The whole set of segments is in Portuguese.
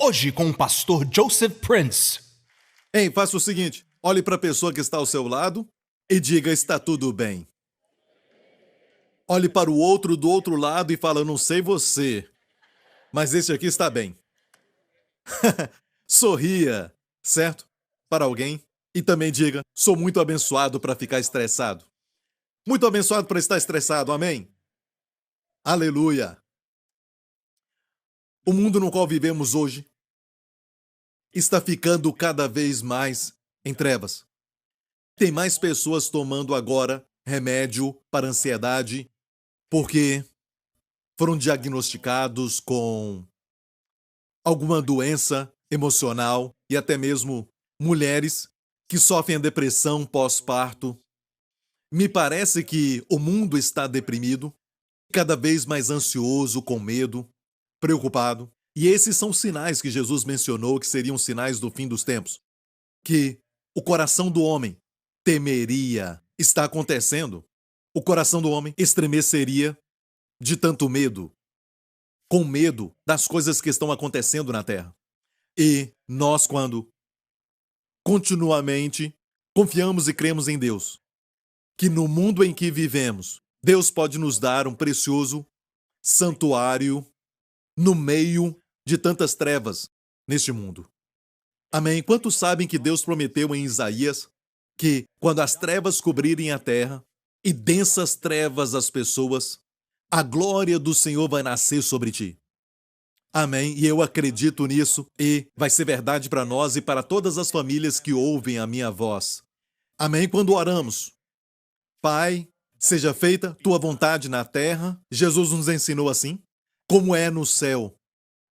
Hoje com o pastor Joseph Prince. Ei, faça o seguinte, olhe para a pessoa que está ao seu lado e diga, está tudo bem. Olhe para o outro do outro lado e fala, eu não sei você, mas esse aqui está bem. Sorria, certo? Para alguém. E também diga, sou muito abençoado para ficar estressado. Muito abençoado para estar estressado, amém? Aleluia! O mundo no qual vivemos hoje está ficando cada vez mais em trevas. Tem mais pessoas tomando agora remédio para ansiedade porque foram diagnosticados com alguma doença emocional e até mesmo mulheres que sofrem a depressão pós-parto. Me parece que o mundo está deprimido, cada vez mais ansioso, com medo, preocupado. E esses são sinais que Jesus mencionou que seriam sinais do fim dos tempos. Que o coração do homem temeria. Está acontecendo. O coração do homem estremeceria de tanto medo, com medo das coisas que estão acontecendo na terra. E nós, quando continuamente confiamos e cremos em Deus, que no mundo em que vivemos, Deus pode nos dar um precioso santuário no meio de tantas trevas neste mundo. Amém? Quantos sabem que Deus prometeu em Isaías que quando as trevas cobrirem a terra e densas trevas as pessoas, a glória do Senhor vai nascer sobre ti. Amém? E eu acredito nisso e vai ser verdade para nós e para todas as famílias que ouvem a minha voz. Amém? Quando oramos, Pai, seja feita tua vontade na terra. Jesus nos ensinou assim, como é no céu.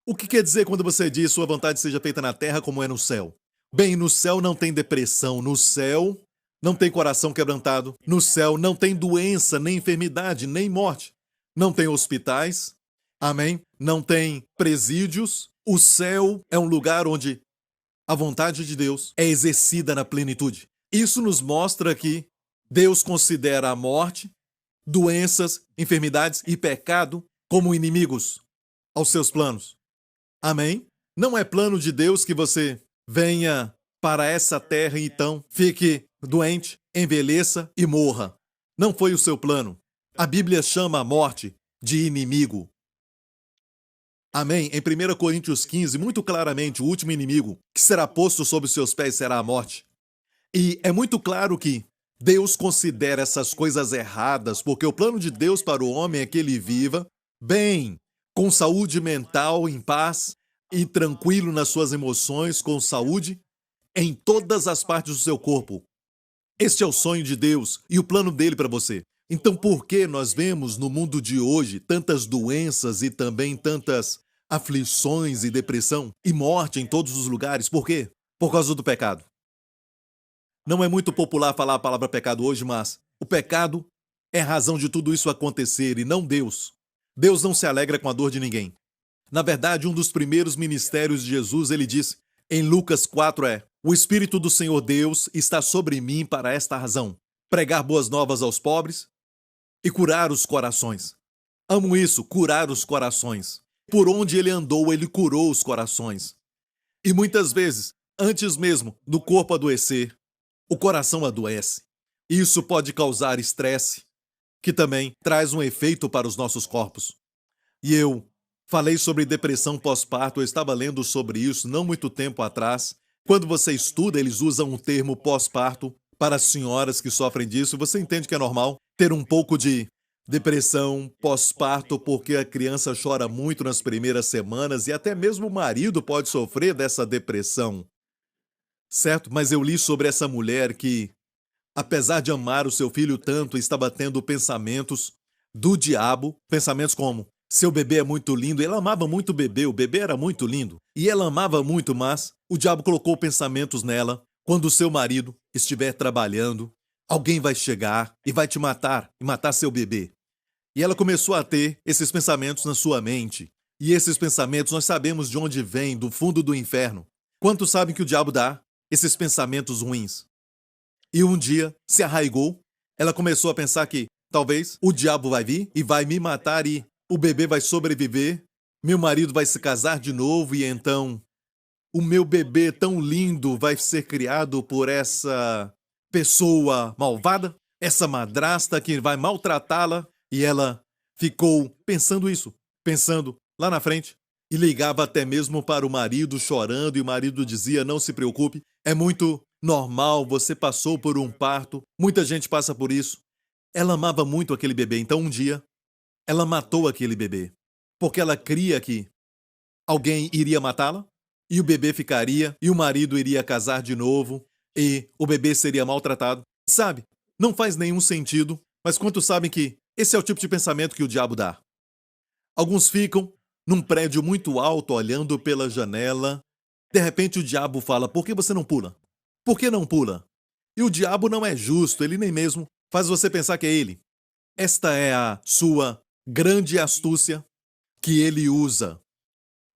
O que quer dizer quando você diz sua vontade seja feita na terra como é no céu? Bem, no céu não tem depressão, no céu não tem coração quebrantado, no céu não tem doença, nem enfermidade, nem morte. Não tem hospitais, amém? Não tem presídios. O céu é um lugar onde a vontade de Deus é exercida na plenitude. Isso nos mostra que Deus considera a morte, doenças, enfermidades e pecado como inimigos aos seus planos. Amém? Não é plano de Deus que você venha para essa terra e então fique doente, envelheça e morra. Não foi o seu plano. A Bíblia chama a morte de inimigo. Amém? Em 1 Coríntios 15, muito claramente, o último inimigo que será posto sob os seus pés será a morte. E é muito claro que Deus considera essas coisas erradas, porque o plano de Deus para o homem é que ele viva bem, com saúde mental, em paz e tranquilo nas suas emoções, com saúde em todas as partes do seu corpo. Este é o sonho de Deus e o plano dele para você. Então, por que nós vemos no mundo de hoje tantas doenças e também tantas aflições e depressão e morte em todos os lugares? Por quê? Por causa do pecado. Não é muito popular falar a palavra pecado hoje, mas o pecado é a razão de tudo isso acontecer e não Deus. Deus não se alegra com a dor de ninguém. Na verdade, um dos primeiros ministérios de Jesus, ele diz em Lucas 4 o Espírito do Senhor Deus está sobre mim para esta razão, pregar boas novas aos pobres e curar os corações. Amo isso, curar os corações. Por onde ele andou, ele curou os corações. E muitas vezes, antes mesmo do corpo adoecer, o coração adoece. Isso pode causar estresse, que também traz um efeito para os nossos corpos. E eu falei sobre depressão pós-parto, eu estava lendo sobre isso não muito tempo atrás. Quando você estuda, eles usam o termo pós-parto para as senhoras que sofrem disso. Você entende que é normal ter um pouco de depressão pós-parto porque a criança chora muito nas primeiras semanas e até mesmo o marido pode sofrer dessa depressão. Certo? Mas eu li sobre essa mulher que, apesar de amar o seu filho tanto, estava tendo pensamentos do diabo, pensamentos como, seu bebê é muito lindo. Ela amava muito o bebê era muito lindo. E ela amava muito, mas o diabo colocou pensamentos nela. Quando o seu marido estiver trabalhando, alguém vai chegar e vai te matar, e matar seu bebê. E ela começou a ter esses pensamentos na sua mente. E esses pensamentos nós sabemos de onde vêm, do fundo do inferno. Quantos sabem que o diabo dá esses pensamentos ruins? E um dia se arraigou, ela começou a pensar que talvez o diabo vai vir e vai me matar e o bebê vai sobreviver, meu marido vai se casar de novo e então o meu bebê tão lindo vai ser criado por essa pessoa malvada? Essa madrasta que vai maltratá-la? E ela ficou pensando isso, pensando lá na frente. E ligava até mesmo para o marido chorando, e o marido dizia: não se preocupe, é muito normal, você passou por um parto, muita gente passa por isso. Ela amava muito aquele bebê, então um dia ela matou aquele bebê, porque ela cria que alguém iria matá-la, e o bebê ficaria, e o marido iria casar de novo, e o bebê seria maltratado. Sabe, não faz nenhum sentido, mas quantos sabem que esse é o tipo de pensamento que o diabo dá? Alguns ficam num prédio muito alto, olhando pela janela. De repente o diabo fala: por que você não pula? Por que não pula? E o diabo não é justo, ele nem mesmo faz você pensar que é ele. Esta é a sua grande astúcia que ele usa.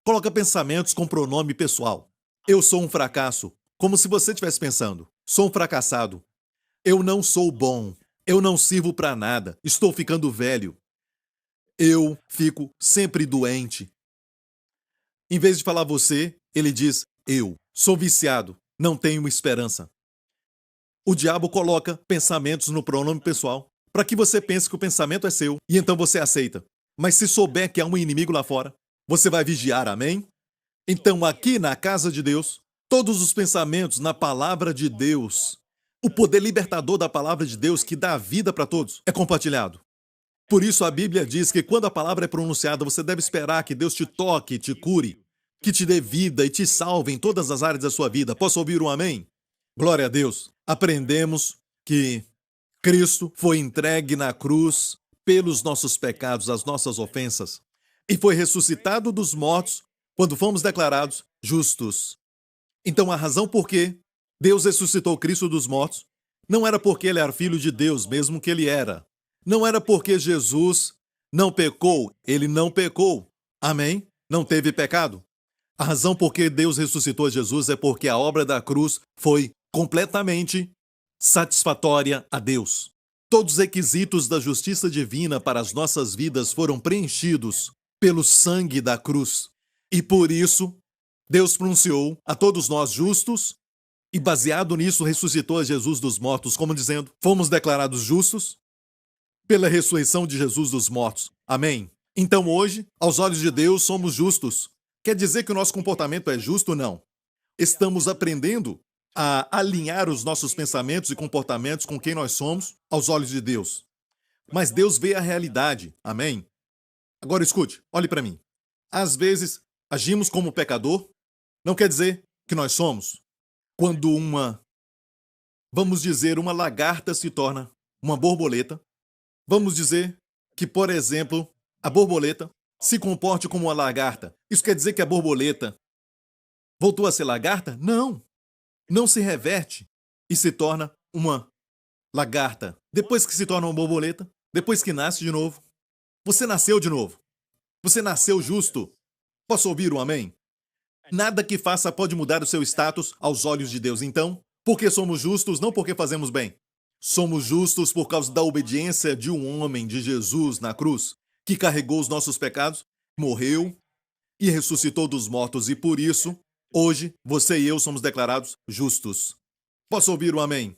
Coloca pensamentos com pronome pessoal. Eu sou um fracasso, como se você estivesse pensando: sou um fracassado. Eu não sou bom. Eu não sirvo para nada. Estou ficando velho. Eu fico sempre doente. Em vez de falar você, ele diz: eu sou viciado, não tenho esperança. O diabo coloca pensamentos no pronome pessoal para que você pense que o pensamento é seu e então você aceita. Mas se souber que há um inimigo lá fora, você vai vigiar, amém? Então, aqui na casa de Deus, todos os pensamentos na palavra de Deus, o poder libertador da palavra de Deus que dá vida para todos, é compartilhado. Por isso a Bíblia diz que quando a palavra é pronunciada, você deve esperar que Deus te toque, te cure, que te dê vida e te salve em todas as áreas da sua vida. Posso ouvir um amém? Glória a Deus. Aprendemos que Cristo foi entregue na cruz pelos nossos pecados, as nossas ofensas, e foi ressuscitado dos mortos quando fomos declarados justos. Então a razão por que Deus ressuscitou Cristo dos mortos não era porque ele era filho de Deus, mesmo que ele era. Não era porque Jesus não pecou, ele não pecou. Amém? Não teve pecado. A razão por que Deus ressuscitou Jesus é porque a obra da cruz foi completamente satisfatória a Deus. Todos os requisitos da justiça divina para as nossas vidas foram preenchidos pelo sangue da cruz. E por isso, Deus pronunciou a todos nós justos e, baseado nisso, ressuscitou a Jesus dos mortos, como dizendo: fomos declarados justos pela ressurreição de Jesus dos mortos. Amém? Então hoje, aos olhos de Deus, somos justos. Quer dizer que o nosso comportamento é justo? Não. Estamos aprendendo a alinhar os nossos pensamentos e comportamentos com quem nós somos aos olhos de Deus. Mas Deus vê a realidade. Amém? Agora escute, olhe para mim. Às vezes, agimos como pecador, não quer dizer que nós somos. Quando vamos dizer, uma lagarta se torna uma borboleta, vamos dizer que, por exemplo, a borboleta se comporte como uma lagarta. Isso quer dizer que a borboleta voltou a ser lagarta? Não. Não se reverte e se torna uma lagarta. Depois que se torna uma borboleta, depois que nasce de novo, você nasceu de novo. Você nasceu justo. Posso ouvir um amém? Nada que faça pode mudar o seu status aos olhos de Deus. Então, porque somos justos, não porque fazemos bem. Somos justos por causa da obediência de um homem, de Jesus, na cruz, que carregou os nossos pecados, morreu e ressuscitou dos mortos. E por isso, hoje, você e eu somos declarados justos. Posso ouvir um amém?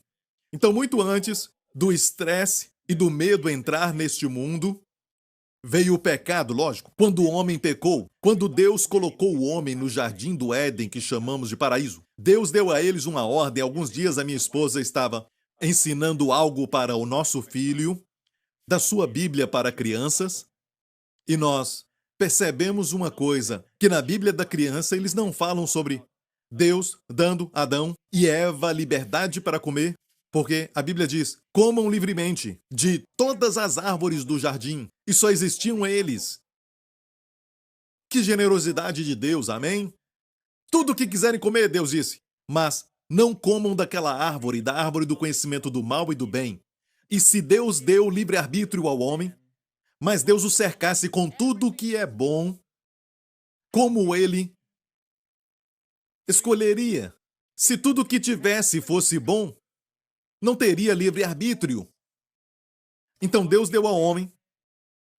Então, muito antes do estresse e do medo entrar neste mundo, veio o pecado, lógico. Quando o homem pecou, quando Deus colocou o homem no jardim do Éden, que chamamos de paraíso, Deus deu a eles uma ordem. Alguns dias a minha esposa estava ensinando algo para o nosso filho, da sua Bíblia para crianças, e nós percebemos uma coisa, que na Bíblia da criança eles não falam sobre Deus dando a Adão e Eva liberdade para comer, porque a Bíblia diz: comam livremente de todas as árvores do jardim, e só existiam eles. Que generosidade de Deus, amém? Tudo o que quiserem comer, Deus disse, mas não comam daquela árvore, da árvore do conhecimento do mal e do bem. E se Deus deu livre-arbítrio ao homem, mas Deus o cercasse com tudo o que é bom, como ele escolheria? Se tudo o que tivesse fosse bom, não teria livre-arbítrio. Então Deus deu ao homem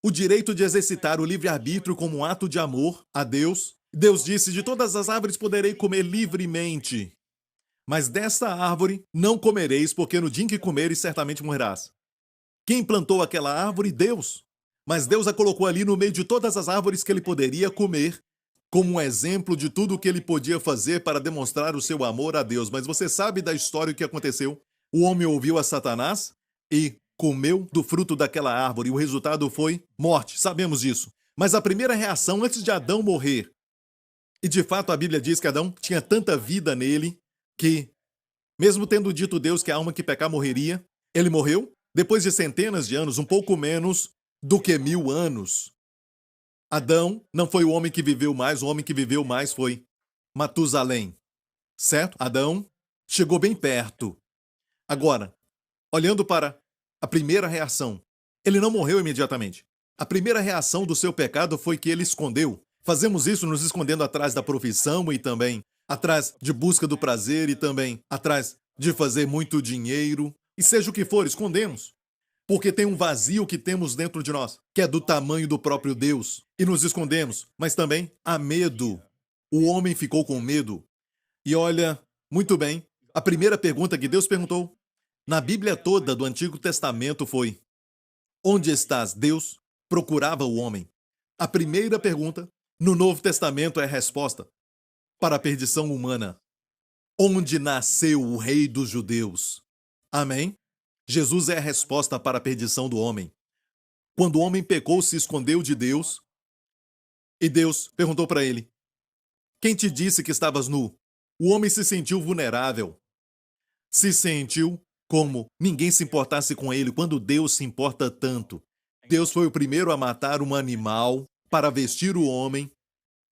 o direito de exercitar o livre-arbítrio como um ato de amor a Deus. Deus disse: de todas as árvores poderei comer livremente, mas desta árvore não comereis, porque no dia em que comeres certamente morrerás. Quem plantou aquela árvore? Deus. Mas Deus a colocou ali no meio de todas as árvores que ele poderia comer, como um exemplo de tudo o que ele podia fazer para demonstrar o seu amor a Deus. Mas você sabe da história o que aconteceu? O homem ouviu a Satanás e comeu do fruto daquela árvore. O resultado foi morte, sabemos disso. Mas a primeira reação antes de Adão morrer, e de fato a Bíblia diz que Adão tinha tanta vida nele que, mesmo tendo dito Deus que a alma que pecar morreria, ele morreu depois de centenas de anos, um pouco menos do que 1000 anos. Adão não foi o homem que viveu mais, o homem que viveu mais foi Matusalém. Certo? Adão chegou bem perto. Agora, olhando para a primeira reação, ele não morreu imediatamente. A primeira reação do seu pecado foi que ele escondeu. Fazemos isso nos escondendo atrás da profissão e também atrás de busca do prazer e também atrás de fazer muito dinheiro. E seja o que for, escondemos. Porque tem um vazio que temos dentro de nós, que é do tamanho do próprio Deus. E nos escondemos, mas também há medo. O homem ficou com medo. E olha, muito bem, a primeira pergunta que Deus perguntou na Bíblia toda do Antigo Testamento foi: onde estás? Deus procurava o homem. A primeira pergunta no Novo Testamento é a resposta para a perdição humana. Onde nasceu o Rei dos Judeus? Amém? Jesus é a resposta para a perdição do homem. Quando o homem pecou, se escondeu de Deus, e Deus perguntou para ele: quem te disse que estavas nu? O homem se sentiu vulnerável. Se sentiu como ninguém se importasse com ele, quando Deus se importa tanto. Deus foi o primeiro a matar um animal para vestir o homem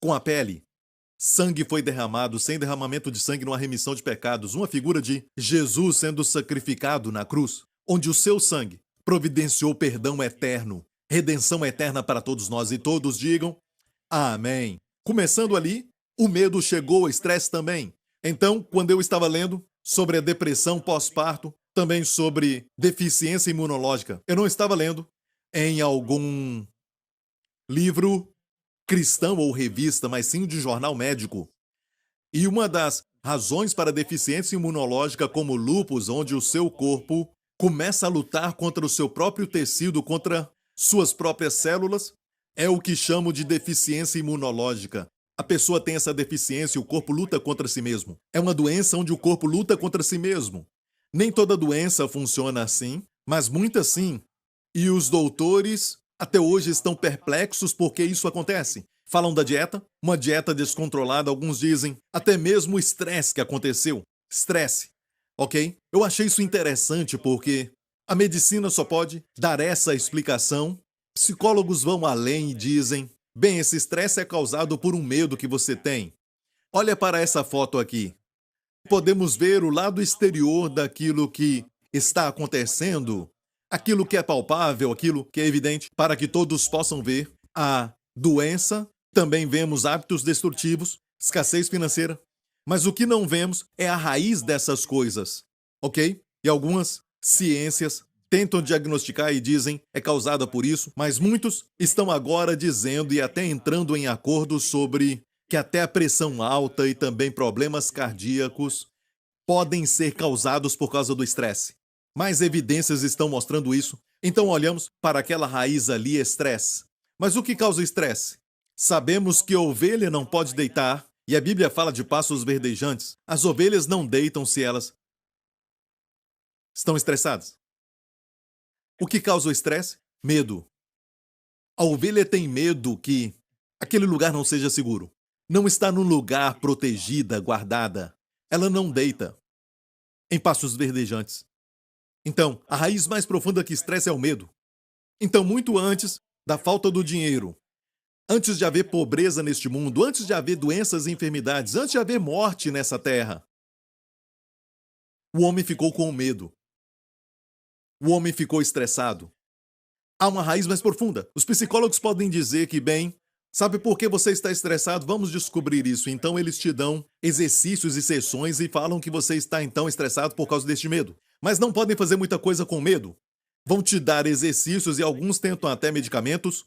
com a pele. Sangue foi derramado, sem derramamento de sangue não há remissão de pecados. Uma figura de Jesus sendo sacrificado na cruz, onde o seu sangue providenciou perdão eterno, redenção eterna para todos nós. E todos digam amém. Começando ali, o medo chegou, o estresse também. Então, quando eu estava lendo sobre a depressão pós-parto, também sobre deficiência imunológica, eu não estava lendo em algum livro cristão ou revista, mas sim de jornal médico. E uma das razões para a deficiência imunológica, como lúpus, onde o seu corpo começa a lutar contra o seu próprio tecido, contra suas próprias células, é o que chamo de deficiência imunológica. A pessoa tem essa deficiência e o corpo luta contra si mesmo. É uma doença onde o corpo luta contra si mesmo. Nem toda doença funciona assim, mas muitas sim. E os doutores até hoje estão perplexos porque isso acontece. Falam da dieta, uma dieta descontrolada, alguns dizem até mesmo o estresse que aconteceu. Estresse, ok? Eu achei isso interessante porque a medicina só pode dar essa explicação. Psicólogos vão além e dizem: bem, esse estresse é causado por um medo que você tem. Olha para essa foto aqui. Podemos ver o lado exterior daquilo que está acontecendo, aquilo que é palpável, aquilo que é evidente, para que todos possam ver a doença. Também vemos hábitos destrutivos, escassez financeira. Mas o que não vemos é a raiz dessas coisas, ok? E algumas ciências tentam diagnosticar e dizem é causada por isso, mas muitos estão agora dizendo e até entrando em acordo sobre que até a pressão alta e também problemas cardíacos podem ser causados por causa do estresse. Mais evidências estão mostrando isso. Então olhamos para aquela raiz ali, estresse. Mas o que causa estresse? Sabemos que a ovelha não pode deitar, e a Bíblia fala de pastos verdejantes. As ovelhas não deitam se elas estão estressadas. O que causa o estresse? Medo. A ovelha tem medo que aquele lugar não seja seguro. Não está num lugar protegida, guardada. Ela não deita em pastos verdejantes. Então, a raiz mais profunda que estressa é o medo. Então, muito antes da falta do dinheiro, antes de haver pobreza neste mundo, antes de haver doenças e enfermidades, antes de haver morte nessa terra, o homem ficou com medo. O homem ficou estressado. Há uma raiz mais profunda. Os psicólogos podem dizer que, bem, sabe por que você está estressado? Vamos descobrir isso. Então, eles te dão exercícios e sessões e falam que você está, então, estressado por causa deste medo. Mas não podem fazer muita coisa com medo. Vão te dar exercícios e alguns tentam até medicamentos,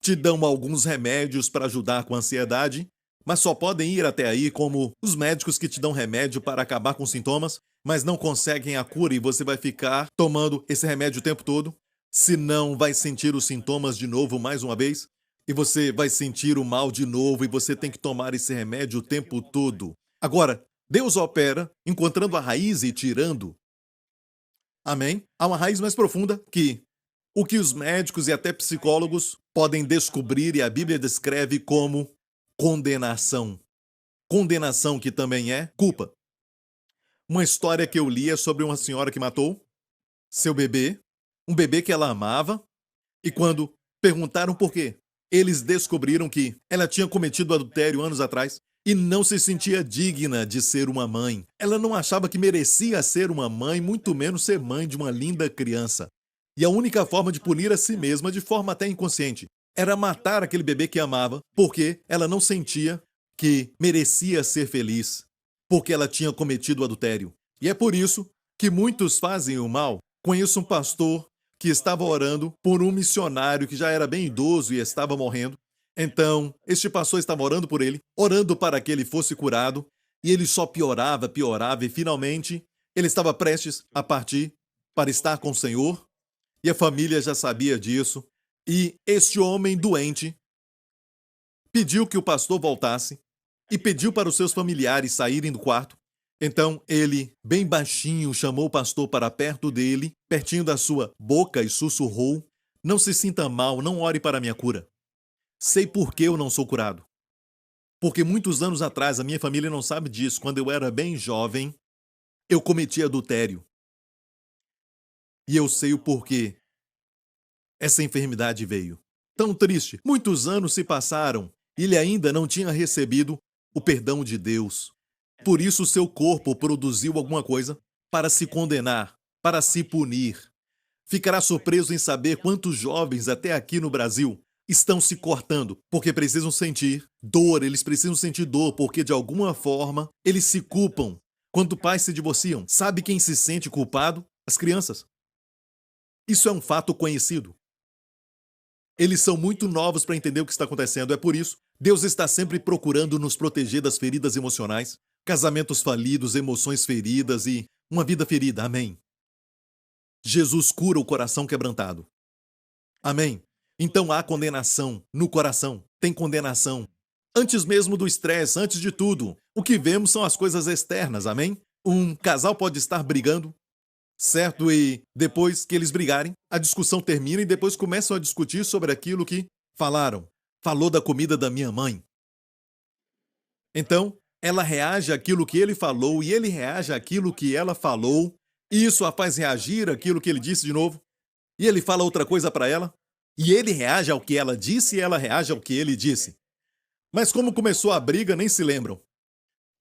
te dão alguns remédios para ajudar com a ansiedade, mas só podem ir até aí como os médicos que te dão remédio para acabar com sintomas, mas não conseguem a cura e você vai ficar tomando esse remédio o tempo todo. Se não, vai sentir os sintomas de novo mais uma vez e você vai sentir o mal de novo e você tem que tomar esse remédio o tempo todo. Agora, Deus opera encontrando a raiz e tirando. Amém? Há uma raiz mais profunda que o que os médicos e até psicólogos podem descobrir e a Bíblia descreve como condenação. Condenação que também é culpa. Uma história que eu li é sobre uma senhora que matou seu bebê, um bebê que ela amava, e quando perguntaram por quê, eles descobriram que ela tinha cometido adultério anos atrás e não se sentia digna de ser uma mãe. Ela não achava que merecia ser uma mãe, muito menos ser mãe de uma linda criança. E a única forma de punir a si mesma, de forma até inconsciente, era matar aquele bebê que amava, porque ela não sentia que merecia ser feliz, porque ela tinha cometido adultério. E é por isso que muitos fazem o mal. Conheço um pastor que estava orando por um missionário que já era bem idoso e estava morrendo. Então, este pastor estava orando por ele, orando para que ele fosse curado, e ele só piorava, piorava, e finalmente ele estava prestes a partir para estar com o Senhor, e a família já sabia disso, e este homem doente pediu que o pastor voltasse e pediu para os seus familiares saírem do quarto. Então ele, bem baixinho, chamou o pastor para perto dele, pertinho da sua boca e sussurrou: "Não se sinta mal, não ore para a minha cura. Sei por que eu não sou curado. Porque muitos anos atrás, a minha família não sabe disso, quando eu era bem jovem, eu cometi adultério. E eu sei o porquê essa enfermidade veio. Tão triste. Muitos anos se passaram e ele ainda não tinha recebido o perdão de Deus. Por isso seu corpo produziu alguma coisa para se condenar, para se punir. Ficará surpreso em saber quantos jovens até aqui no Brasil estão se cortando porque precisam sentir dor, eles precisam sentir dor porque de alguma forma eles se culpam. Quando pais se divorciam, sabe quem se sente culpado? As crianças. Isso é um fato conhecido. Eles são muito novos para entender o que está acontecendo. É por isso, Deus está sempre procurando nos proteger das feridas emocionais, casamentos falidos, emoções feridas e uma vida ferida. Amém. Jesus cura o coração quebrantado. Amém. Então há condenação no coração. Tem condenação. Antes mesmo do estresse, antes de tudo, o que vemos são as coisas externas. Amém? Um casal pode estar brigando, certo? E depois que eles brigarem, a discussão termina e depois começam a discutir sobre aquilo que falaram. Falou da comida da minha mãe. Então, ela reage àquilo que ele falou e ele reage àquilo que ela falou. E isso a faz reagir àquilo que ele disse de novo. E ele fala outra coisa para ela. E ele reage ao que ela disse e ela reage ao que ele disse. Mas como começou a briga, nem se lembram.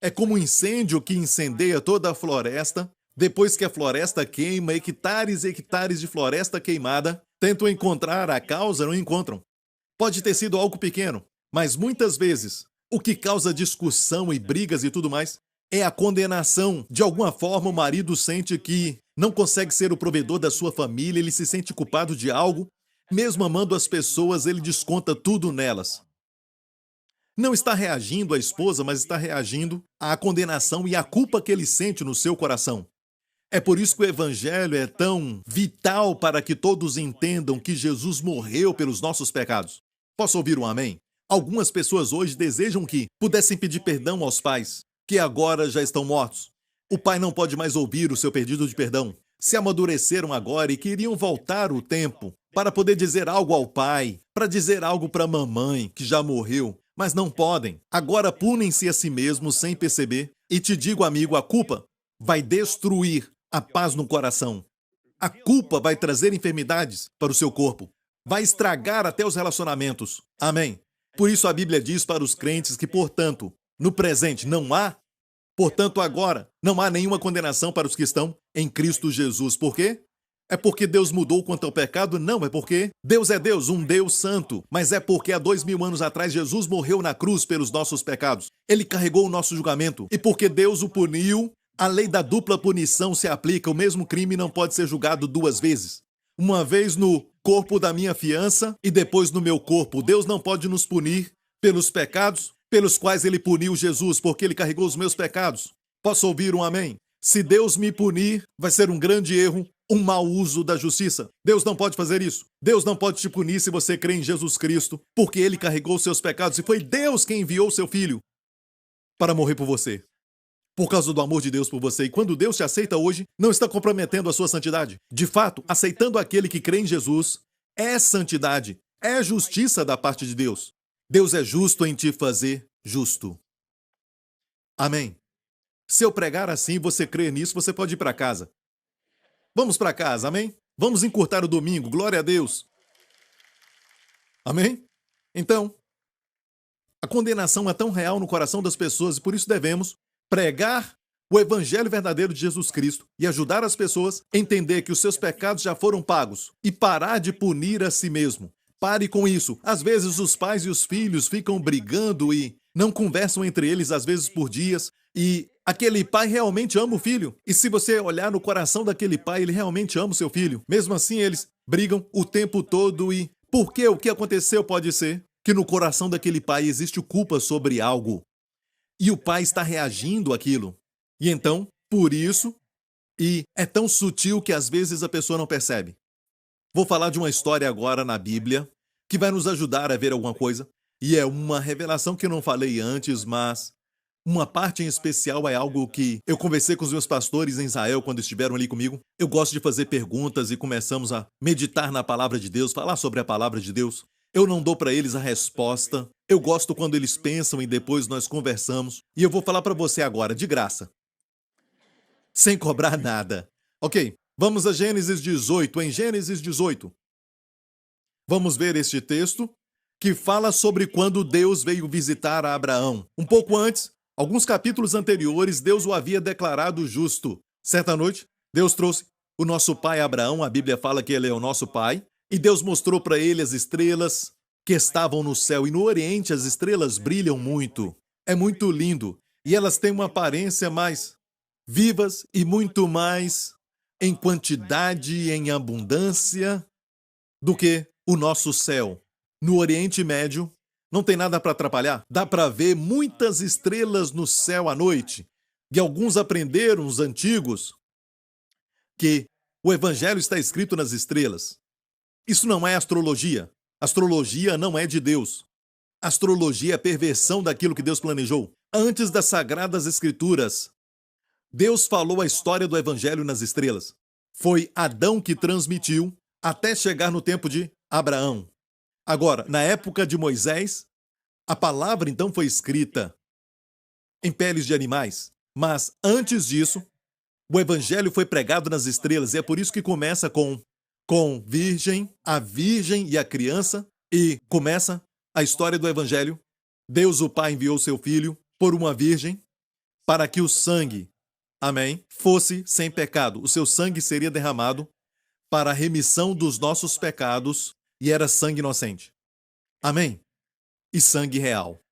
É como um incêndio que incendeia toda a floresta. Depois que a floresta queima, hectares e hectares de floresta queimada, tentam encontrar a causa, não encontram. Pode ter sido algo pequeno, mas muitas vezes o que causa discussão e brigas e tudo mais é a condenação. De alguma forma, o marido sente que não consegue ser o provedor da sua família, ele se sente culpado de algo. Mesmo amando as pessoas, ele desconta tudo nelas. Não está reagindo à esposa, mas está reagindo à condenação e à culpa que ele sente no seu coração. É por isso que o evangelho é tão vital para que todos entendam que Jesus morreu pelos nossos pecados. Posso ouvir um amém? Algumas pessoas hoje desejam que pudessem pedir perdão aos pais, que agora já estão mortos. O pai não pode mais ouvir o seu pedido de perdão. Se amadureceram agora e queriam voltar o tempo para poder dizer algo ao pai, para dizer algo para a mamãe, que já morreu, mas não podem. Agora punem-se a si mesmos sem perceber. E te digo, amigo, a culpa vai destruir a paz no coração. A culpa vai trazer enfermidades para o seu corpo. Vai estragar até os relacionamentos. Amém? Por isso a Bíblia diz para os crentes que, portanto, no presente não há, portanto agora, não há nenhuma condenação para os que estão em Cristo Jesus. Por quê? É porque Deus mudou quanto ao pecado? Não, é porque Deus é Deus, um Deus santo. Mas é porque há 2000 anos atrás Jesus morreu na cruz pelos nossos pecados. Ele carregou o nosso julgamento. E porque Deus o puniu, a lei da dupla punição se aplica. O mesmo crime não pode ser julgado duas vezes. Uma vez no corpo da minha fiança e depois no meu corpo. Deus não pode nos punir pelos pecados, pelos quais ele puniu Jesus, porque ele carregou os meus pecados. Posso ouvir um amém? Se Deus me punir, vai ser um grande erro, um mau uso da justiça. Deus não pode fazer isso. Deus não pode te punir se você crê em Jesus Cristo, porque ele carregou os seus pecados e foi Deus quem enviou seu filho para morrer por você. Por causa do amor de Deus por você. E quando Deus te aceita hoje, não está comprometendo a sua santidade. De fato, aceitando aquele que crê em Jesus é santidade, é justiça da parte de Deus. Deus é justo em te fazer justo. Amém. Se eu pregar assim, você crê nisso, você pode ir para casa. Vamos para casa, amém? Vamos encurtar o domingo, glória a Deus. Amém? Então, a condenação é tão real no coração das pessoas e por isso devemos pregar o evangelho verdadeiro de Jesus Cristo e ajudar as pessoas a entender que os seus pecados já foram pagos e parar de punir a si mesmo. Pare com isso. Às vezes os pais e os filhos ficam brigando e não conversam entre eles, às vezes por dias, e aquele pai realmente ama o filho. E se você olhar no coração daquele pai, ele realmente ama o seu filho. Mesmo assim, eles brigam o tempo todo e por quê? O que aconteceu pode ser que no coração daquele pai existe culpa sobre algo. E o pai está reagindo àquilo. E então, por isso, e é tão sutil que às vezes a pessoa não percebe. Vou falar de uma história agora na Bíblia que vai nos ajudar a ver alguma coisa. E é uma revelação que eu não falei antes, mas uma parte em especial é algo que eu conversei com os meus pastores em Israel quando estiveram ali comigo. Eu gosto de fazer perguntas e começamos a meditar na palavra de Deus, falar sobre a palavra de Deus. Eu não dou para eles a resposta. Eu gosto quando eles pensam e depois nós conversamos. E eu vou falar para você agora, de graça. Sem cobrar nada. Ok, vamos a Gênesis 18. Em Gênesis 18, vamos ver este texto que fala sobre quando Deus veio visitar a Abraão. Um pouco antes, alguns capítulos anteriores, Deus o havia declarado justo. Certa noite, Deus trouxe o nosso pai Abraão. A Bíblia fala que ele é o nosso pai. E Deus mostrou para ele as estrelas que estavam no céu. E no Oriente as estrelas brilham muito. É muito lindo. E elas têm uma aparência mais vivas e muito mais em quantidade e em abundância do que o nosso céu. No Oriente Médio, não tem nada para atrapalhar. Dá para ver muitas estrelas no céu à noite. E alguns aprenderam, os antigos, que o Evangelho está escrito nas estrelas. Isso não é astrologia. Astrologia não é de Deus. Astrologia é perversão daquilo que Deus planejou. Antes das Sagradas Escrituras, Deus falou a história do Evangelho nas estrelas. Foi Adão que transmitiu até chegar no tempo de Abraão. Agora, na época de Moisés, a palavra então foi escrita em peles de animais. Mas antes disso, o Evangelho foi pregado nas estrelas. E é por isso que começa com virgem, a virgem e a criança. E começa a história do Evangelho. Deus o Pai enviou seu Filho por uma virgem para que o sangue, amém, fosse sem pecado. O seu sangue seria derramado para a remissão dos nossos pecados e era sangue inocente. Amém? E sangue real.